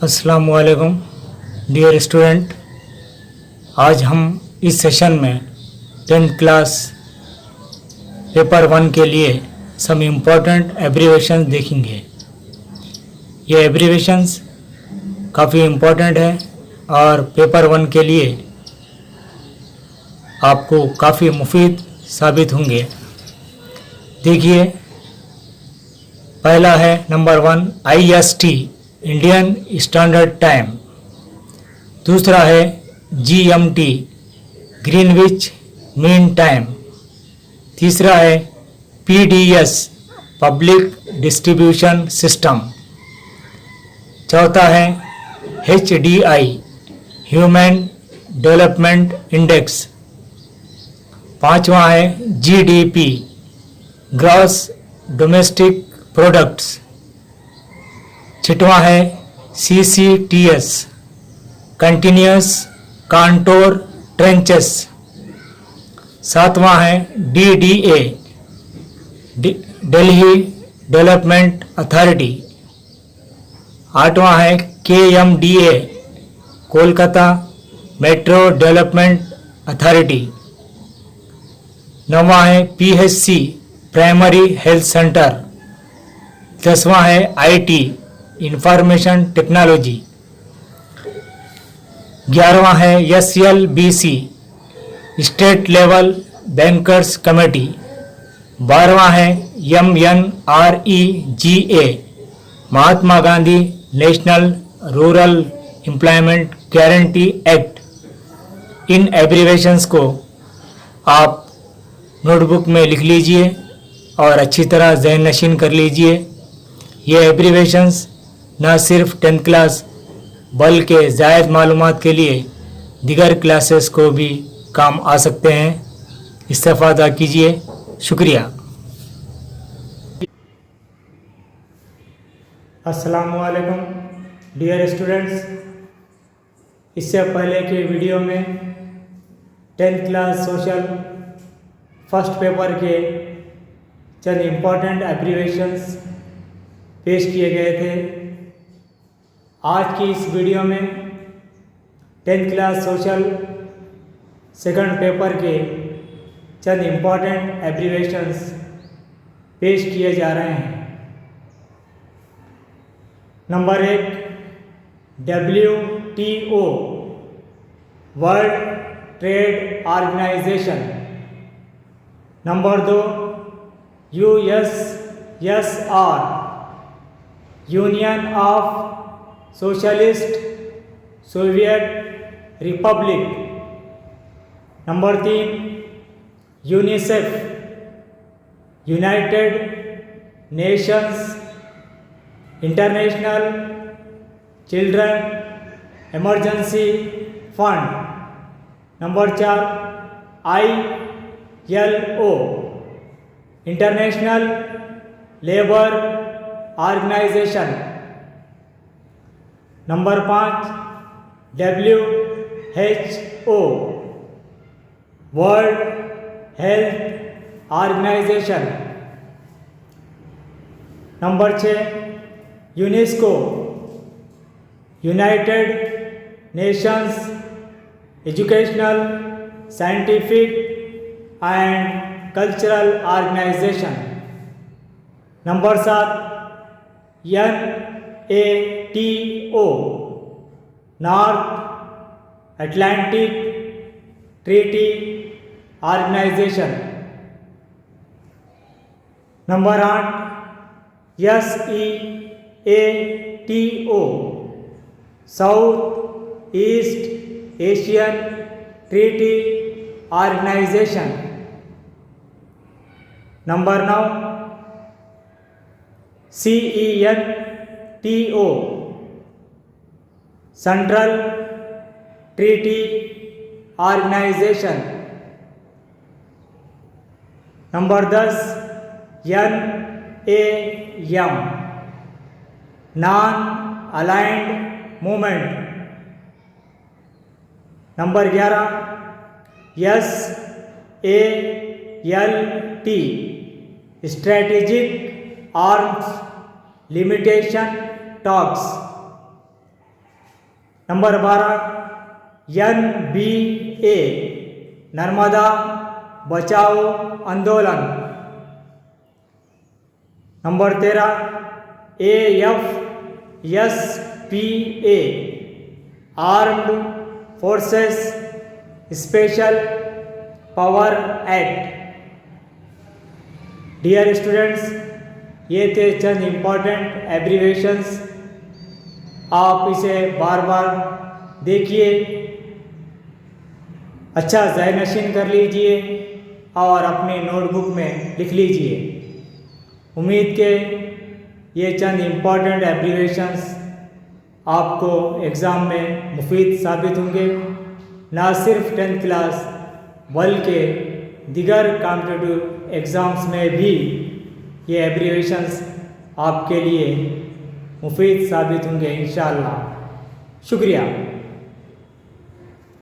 अस्सलाम वालेकुम dear student. आज हम इस सेशन में 10th क्लास पेपर 1 के लिए सम इम्पोर्टेंट एब्रीवेशंस देखेंगे। ये एब्रीवेशंस काफ़ी इम्पोर्टेंट है और पेपर 1 के लिए आपको काफ़ी मुफीद साबित होंगे। देखिए, पहला है number 1 IST Indian standard time. दूसरा है GMT ग्रीनविच मीन टाइम। तीसरा है PDS पब्लिक डिस्ट्रीब्यूशन सिस्टम। चौथा है HDI ह्यूमन डेवलपमेंट इंडेक्स। पांचवा है GDP ग्रॉस डोमेस्टिक प्रोडक्ट्स। छठवां है CCTS कंटिन्यूस कांटोर ट्रेंचेस। सातवां है DDA दिल्ली डेवलपमेंट अथॉरिटी। आठवां है KMDA Kolkata metro development authority. नौवां है PHC प्राइमरी हेल्थ सेंटर। 10वां है IT इंफॉर्मेशन टेक्नोलॉजी। 11वां है SLBC state level bankers committee. 12वां है MNREGA Mahatma Gandhi national rural employment guarantee act. इन एब्रीवेशंस को आप नोटबुक में लिख लीजिए और अच्छी तरह ज़हन नशीन कर लीजिए। ये एब्रीवेशंस न सिर्फ 10th क्लास बल्कि ज़ायद मालूमात के लिए दीगर क्लासेस को भी काम आ सकते हैं। इस्तेफ़ादा कीजिए। शुक्रिया। अस्सलामु अलैकुम डियर स्टूडेंट्स। इससे पहले के वीडियो में 10th class social first paper के चंद इम्पोर्टेंट एब्रीवेशंस पेश किए गए थे। आज की इस वीडियो में 10th class social second paper के चंद इम्पोर्टेंट एब्रीवेशंस पेश किए जा रहे हैं। Number 1 WTO World Trade Organization. Number 2 USSR Union of Socialist Soviet Republic. Number 3 UNICEF United Nations International Children Emergency Fund. Number 4 ILO International Labour Organization. Number 5 WHO World Health Organization. Number 6 UNESCO United Nations Educational Scientific and Cultural Organization. Number 7 NATO North Atlantic Treaty Organization. Number 8 SEATO South East Asian Treaty Organization. Number 9 CENTO Central Treaty Organization. Number 10 NAM Non Aligned Movement. Number 11 SALT Strategic Arms Limitation Talks. Number 12 NBA Narmada बचाओ आंदोलन। Number 13 AFSPA Armed Forces Special Power Act. Dear students, ये थे चंद important abbreviations. आप इसे बार बार देखिए, अच्छा ज़हनशीन कर लीजिए और अपनी नोटबुक में लिख लीजिए। उम्मीद के ये चंद इम्पॉर्टेंट एब्रीवेशंस आपको एग्ज़ाम में मुफीद साबित होंगे। ना सिर्फ 10th क्लास बल्कि दिगर कॉम्पिटिटिव एग्ज़ाम्स में भी ये एब्रीवेशंस आपके लिए मुफीद साबित होंगे इंशाअल्लाह। शुक्रिया।